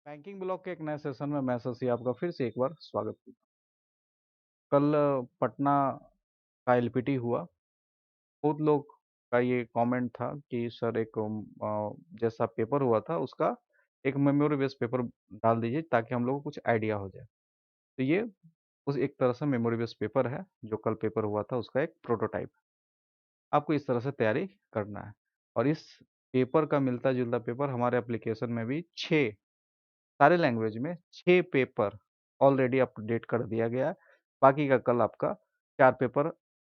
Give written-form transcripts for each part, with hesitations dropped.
Banking block के एक नए सेशन में मैं शशि आपका फिर से एक बार स्वागत करता हूँ। कल पटना का एलपीटी हुआ। बहुत लोग का ये कमेंट था कि सर एक जैसा पेपर हुआ था उसका एक मेमोरी बेस्ड पेपर डाल दीजिए ताकि हम लोग को कुछ आइडिया हो जाए। तो ये उस एक तरह से मेमोरी बेस्ड पेपर है जो कल पेपर हुआ था उसका एक प्रोटोटाइप। आपको इस तरह से तैयारी करना है और इस पेपर का मिलता जुलता पेपर हमारे एप्लीकेशन में भी 6 सारे लैंग्वेज में 6 पेपर ऑलरेडी अपडेट कर दिया गया है। बाकी का कल आपका 4 पेपर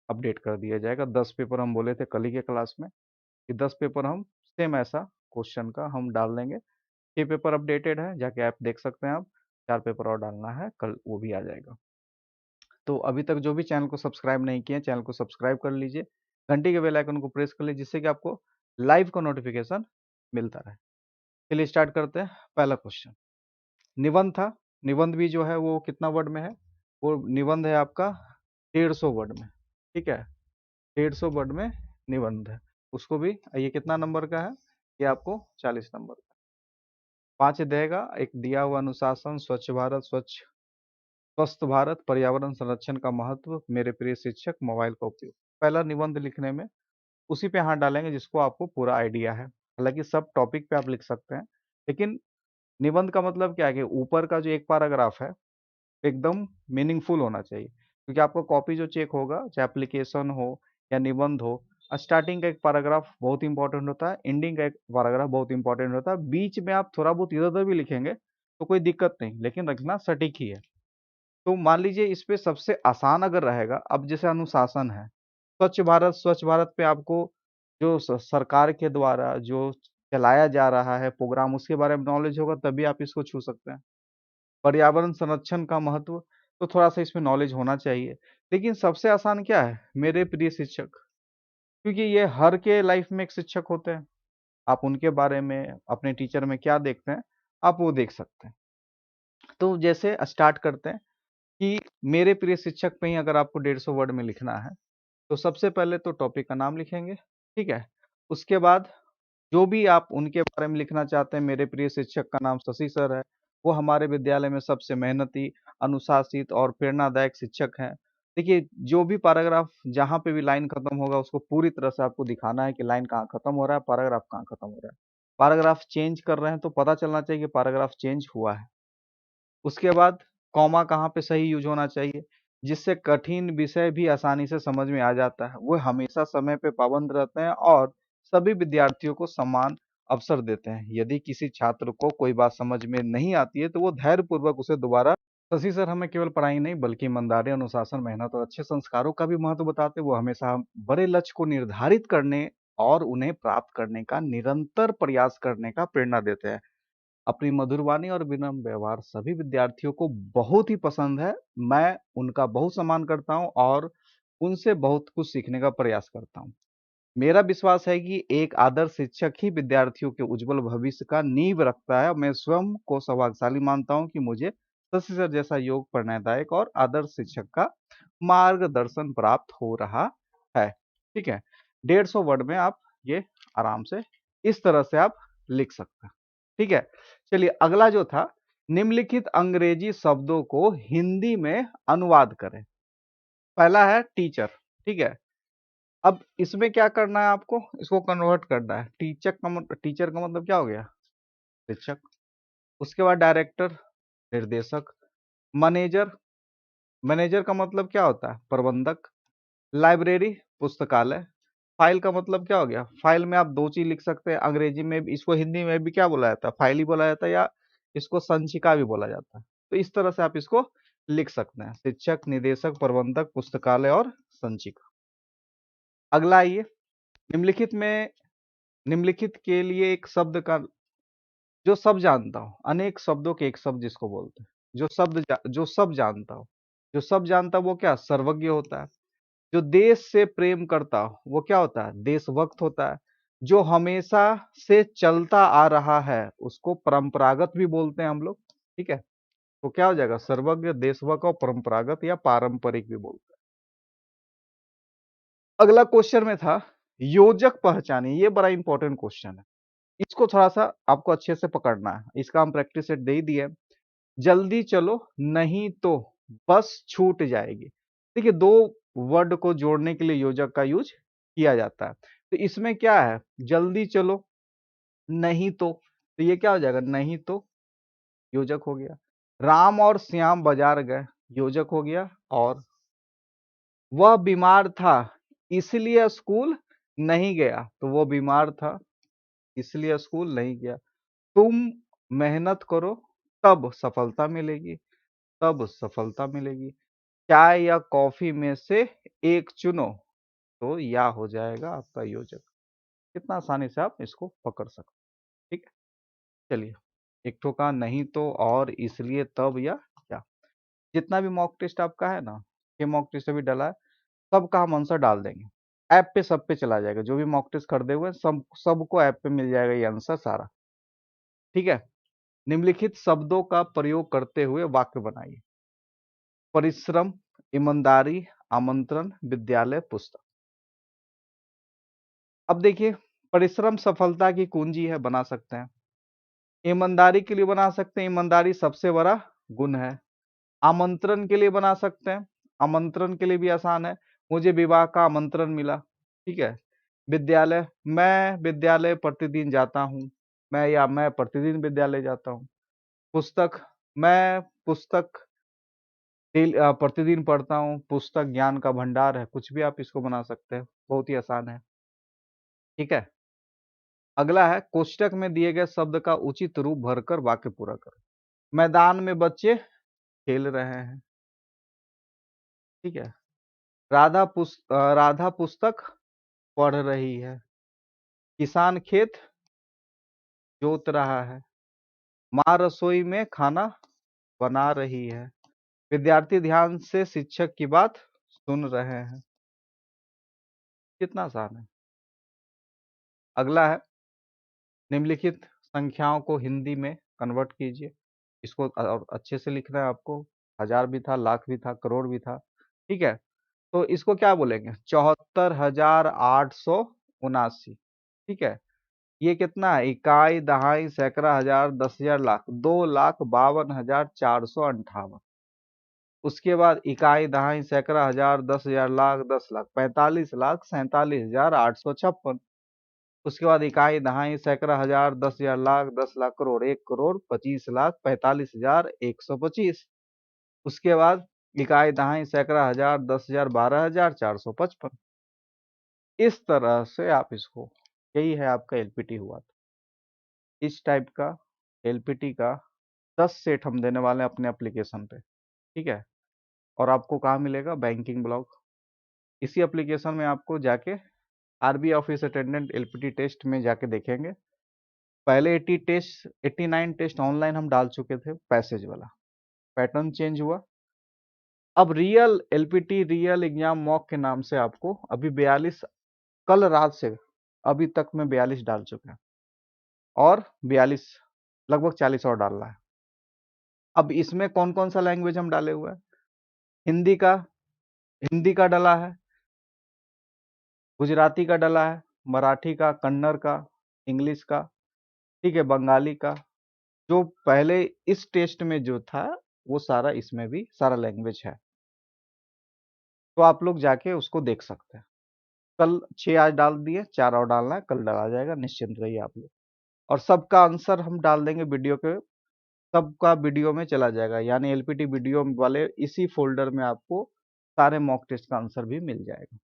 अपडेट कर दिया जाएगा। 10 पेपर हम बोले थे कल ही के क्लास में कि 10 पेपर हम सेम ऐसा क्वेश्चन का हम डाल देंगे। 6 पेपर अपडेटेड है, जाके आप देख सकते हैं। आप 4 पेपर और डालना है, कल वो भी आ जाएगा। तो अभी तक जो भी चैनल को सब्सक्राइब नहीं किए चैनल को सब्सक्राइब कर लीजिए, घंटी के बेल आइकन को प्रेस कर लीजिए जिससे कि आपको लाइव का नोटिफिकेशन मिलता रहे। चलिए स्टार्ट करते हैं। पहला क्वेश्चन निबंध था। निबंध भी जो है वो कितना वर्ड में है? वो निबंध है आपका 150 वर्ड में। ठीक है, 150 वर्ड में निबंध है। उसको भी ये कितना नंबर का है? ये आपको 40 नंबर का। 5 देगा। एक दिया हुआ अनुशासन, स्वच्छ भारत, स्वस्थ भारत, पर्यावरण संरक्षण का महत्व, मेरे प्रिय शिक्षक, मोबाइल का उपयोग। पहला निबंध लिखने में उसी पे हाथ डालेंगे जिसको आपको पूरा आइडिया है। हालांकि सब टॉपिक पे आप लिख सकते हैं, लेकिन निबंध का मतलब क्या है कि ऊपर का जो एक पैराग्राफ है एकदम मीनिंगफुल होना चाहिए, क्योंकि आपका कॉपी जो चेक होगा चाहे एप्लीकेशन हो या निबंध हो, स्टार्टिंग का एक पैराग्राफ बहुत इंपॉर्टेंट होता है, एंडिंग का एक पैराग्राफ बहुत इंपॉर्टेंट होता है। बीच में आप थोड़ा बहुत इधर उधर भी लिखेंगे तो कोई दिक्कत नहीं, लेकिन रखना सटीक ही है। तो मान लीजिए इस पे सबसे आसान अगर रहेगा, अब जैसे अनुशासन है, स्वच्छ भारत पे आपको जो सरकार के द्वारा जो चलाया जा रहा है प्रोग्राम उसके बारे में नॉलेज होगा तभी आप इसको छू सकते हैं। पर्यावरण संरक्षण का महत्व, तो थोड़ा-सा इसमें नॉलेज होना चाहिए। लेकिन सबसे आसान क्या है? मेरे प्रिय शिक्षक, क्योंकि ये हर के लाइफ में एक शिक्षक होते हैं। आप उनके बारे में, अपने टीचर में क्या देखते हैं, आप वो देख सकते हैं। तो जैसे स्टार्ट करते हैं कि मेरे प्रिय शिक्षक पे ही अगर आपको 150 वर्ड में लिखना है, तो सबसे पहले तो टॉपिक का नाम लिखेंगे, ठीक है? उसके बाद जो भी आप उनके बारे में लिखना चाहते हैं, मेरे प्रिय शिक्षक का नाम शशि सर है, वो हमारे विद्यालय में सबसे मेहनती, अनुशासित और प्रेरणादायक शिक्षक हैं। देखिए, जो भी पैराग्राफ जहाँ पे भी लाइन खत्म होगा, उसको पूरी तरह से आपको दिखाना है कि लाइन कहाँ खत्म हो रहा है, पैराग्राफ कहाँ खत्म हो रहा है। पैराग्राफ चेंज कर रहे हैं, तो पता चलना चाहिए कि पैराग्राफ चेंज हुआ है। उसके बाद कॉमा कहाँ पे सही यूज़ होना चाहिए, जिससे कठिन विषय भी आसानी से समझ में आ जाता है। वो हमेशा समय पे पाबंद रहते हैं और सभी विद्यार्थियों को समान अवसर देते हैं। यदि किसी छात्र को कोई बात समझ में नहीं आती है, तो वो धैर्यपूर्वक उसे दोबारा। शशि सर हमें केवल पढ़ाई नहीं बल्कि ईमानदारी, अनुशासन, मेहनत और अच्छे संस्कारों का भी महत्व बताते हैं। वो हमेशा बड़े लक्ष्य को निर्धारित करने और उन्हें प्राप्त करने का निरंतर प्रयास करने का प्रेरणा देते हैं। अपनी मधुर वाणी और विनम्र व्यवहार सभी विद्यार्थियों को बहुत ही पसंद है। मैं उनका बहुत सम्मान करता हूँ और उनसे बहुत कुछ सीखने का प्रयास करता हूँ। मेरा विश्वास है कि एक आदर्श शिक्षक ही विद्यार्थियों के उज्जवल भविष्य का नींव रखता है। मैं स्वयं को सौभाग्यशाली मानता हूँ कि मुझे शशि सर जैसा योग, प्रेरणादायक और आदर्श शिक्षक का मार्गदर्शन प्राप्त हो रहा है। ठीक है, 150 वर्ड में आप ये आराम से इस तरह से आप लिख सकते हैं। ठीक है, चलिए अगला जो था, निम्नलिखित अंग्रेजी शब्दों को हिंदी में अनुवाद करें। पहला है टीचर। ठीक है, अब इसमें क्या करना है आपको, इसको कन्वर्ट करना है। टीचर का मतलब क्या हो गया? शिक्षक। उसके बाद डायरेक्टर, निर्देशक। मैनेजर, मैनेजर का मतलब क्या होता है? प्रबंधक। लाइब्रेरी, पुस्तकालय। फाइल का मतलब क्या हो गया? फाइल में आप दो चीज लिख सकते हैं, अंग्रेजी में भी इसको, हिंदी में भी क्या बोला जाता है? फाइल ही बोला जाता है, या इसको संचिका भी बोला जाता है। तो इस तरह से आप इसको लिख सकते हैं, शिक्षक, निदेशक, प्रबंधक, पुस्तकालय और संचिका। अगला आइए, निम्नलिखित में, निम्नलिखित के लिए एक शब्द का जो सब जानता हो, अनेक शब्दों के एक शब्द जिसको बोलते हैं, जो सब जानता हो। जो सब जानता हो वो क्या? सर्वज्ञ होता है। जो देश से प्रेम करता हो वो क्या होता है? देशभक्त होता है। जो हमेशा से चलता आ रहा है उसको परंपरागत भी बोलते हैं हम लोग। ठीक है, तो क्या हो जाएगा? सर्वज्ञ, देशभक्त और परंपरागत या पारंपरिक भी बोलते हैं। अगला क्वेश्चन में था योजक पहचानिए। ये बड़ा इंपॉर्टेंट क्वेश्चन है। इसको थोड़ा-सा आपको अच्छे से पकड़ना है। इसका हम प्रैक्टिस सेट दे ही दिए। जल्दी चलो नहीं तो बस छूट जाएगी। देखिए 2 वर्ड को जोड़ने के लिए योजक का यूज़ किया जाता है। तो इसमें क्या है, जल्दी चलो, नहीं तो ये क्या हो जाएगा, नहीं तो योजक हो गया। राम और श्याम बाज़ार गए, योजक हो गया। और वह बीमार था इसलिए स्कूल नहीं गया, तो वो बीमार था इसलिए स्कूल नहीं गया। तुम मेहनत करो तब सफलता मिलेगी, तब सफलता मिलेगी। चाय या कॉफी में से एक चुनो, तो या हो जाएगा आपका योजक। कितना आसानी से आप इसको पकड़ सकते हैं। ठीक है, चलिए एक ठो का नहीं तो, और, इसलिए, तब या क्या। जितना भी मॉक टेस्ट आपका है ना, ये मॉक टेस्ट अभी डला है, सबका हम आंसर डाल देंगे ऐप पे, सब पे चला जाएगा। जो भी मॉक टेस्ट खरीदे हुए हैं सबको ऐप पे मिल जाएगा ये आंसर सारा। ठीक है, निम्नलिखित शब्दों का प्रयोग करते हुए वाक्य बनाइए। परिश्रम, ईमानदारी, आमंत्रण, विद्यालय, पुस्तक। अब देखिए, परिश्रम सफलता की कुंजी है, बना सकते हैं। ईमानदारी के लिए बना सकते हैं, ईमानदारी सबसे बड़ा गुण है। आमंत्रण के लिए बना सकते हैं, आमंत्रण के लिए भी आसान है, मुझे विवाह का आमंत्रण मिला। ठीक है। विद्यालय, मैं विद्यालय प्रतिदिन जाता हूँ, मैं प्रतिदिन विद्यालय जाता हूँ। पुस्तक, मैं पुस्तक प्रतिदिन पढ़ता हूँ, पुस्तक ज्ञान का भंडार है। कुछ भी आप इसको बना सकते हैं, बहुत ही आसान है। ठीक है। अगला है, कोष्टक में दिए गए शब्द का उचित रूप भरकर वाक्य पूरा करें। मैदान में बच्चे खेल रहे हैं। ठीक है। राधा पुस्तक पढ़ रही है। किसान खेत जोत रहा है। माँ रसोई में खाना बना रही है। विद्यार्थी ध्यान से शिक्षक की बात सुन रहे हैं। कितना आसान है। अगला है, निम्नलिखित संख्याओं को हिंदी में कन्वर्ट कीजिए। इसको और अच्छे से लिखना है आपको। 1000 भी था, लाख भी था, करोड़ भी था। ठीक है, तो इसको क्या बोलेंगे, 74,879। ठीक है, ये कितना है, इकाई, दहाई, सैकड़ा, हजार, 10,000, लाख, 2,52,458। उसके बाद इकाई, दहाई, सैकड़ा, हजार, 10,000, लाख, 10 लाख, 45,47,856। उसके बाद इकाई, दहाई, सैकड़ा, हजार, 10,000, लाख, 10 लाख, करोड़, 1,25,25,45,125। उसके बाद इकाई, दहाई, सैकड़ा, हजार, 10,000, 12,455। इस तरह से आप इसको, यही है आपका एलपीटी हुआ था। इस टाइप का एलपीटी का 10 सेट हम देने वाले हैं अपने एप्लीकेशन पे। ठीक है, और आपको कहाँ मिलेगा, बैंकिंग ब्लॉग। इसी एप्लीकेशन में आपको जाके RB office attendant LPT test में जाके देखेंगे। पहले 89 टेस्ट ऑनलाइन हम डाल चुके थे, पैसेज वाला पैटर्न चेंज हुआ। अब real LPT real exam mock के नाम से आपको अभी 42, कल रात से अभी तक में 42 डाल चुके हैं, और 42 लगभग 40 और डालना है। अब इसमें कौन कौन सा लैंग्वेज हम डाले हुए हैं, हिंदी का डला है, गुजराती का डला है, मराठी का, कन्नड़ का, इंग्लिश का, ठीक है, बंगाली का। जो पहले इस टेस्ट में जो था वो सारा इसमें भी सारा लैंग्वेज है, तो आप लोग जाके उसको देख सकते हैं। कल 6 आज डाल दिए, 4 और डालना है, कल डाला जाएगा, निश्चिंत रहिए आप लोग। और सबका आंसर हम डाल देंगे वीडियो के, सबका वीडियो में चला जाएगा, यानी एलपीटी वीडियो वाले इसी फोल्डर में आपको सारे मॉक टेस्ट का आंसर भी मिल जाएगा।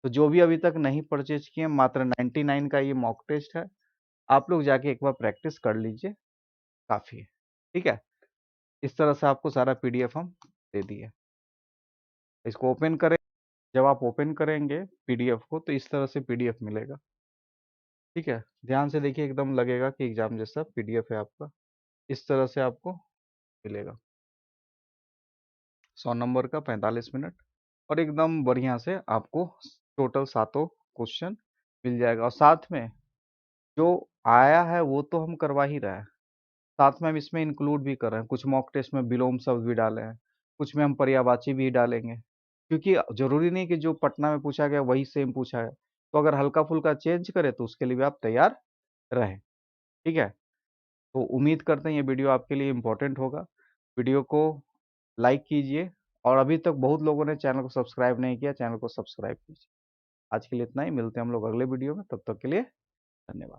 तो जो भी अभी तक नहीं परचेज किए, मात्र 99 का ये मॉक टेस्ट है, आप लोग जाके एक बार प्रैक्टिस कर लीजिए, काफ़ी है। ठीक है, इस तरह से आपको सारा पीडीएफ हम दे दिए। इसको ओपन करें, जब आप ओपन करेंगे पीडीएफ को तो इस तरह से पीडीएफ मिलेगा। ठीक है, ध्यान से देखिए, एकदम लगेगा कि एग्जाम जैसा पीडीएफ है आपका। इस तरह से आपको मिलेगा, 100 नंबर का, 45 मिनट, और एकदम बढ़िया से आपको टोटल 7 क्वेश्चन मिल जाएगा। और साथ में जो आया है वो तो हम करवा ही रहे हैं, साथ में हम इसमें इंक्लूड भी कर रहे हैं। कुछ मॉक टेस्ट में विलोम शब्द भी डाले हैं, कुछ में हम पर्यायवाची भी डालेंगे, क्योंकि जरूरी नहीं कि जो पटना में पूछा गया वही सेम पूछा है। तो अगर हल्का फुल्का चेंज करे तो उसके लिए भी आप तैयार रहें। ठीक है? तो उम्मीद करते हैं ये वीडियो आपके लिए इम्पोर्टेंट होगा। वीडियो को लाइक कीजिए और अभी तक बहुत लोगों ने चैनल को सब्सक्राइब नहीं किया, चैनल को सब्सक्राइब कीजिए। आज के लिए इतना ही, मिलते हैं हम लोग अगले वीडियो में, तब तक के लिए धन्यवाद।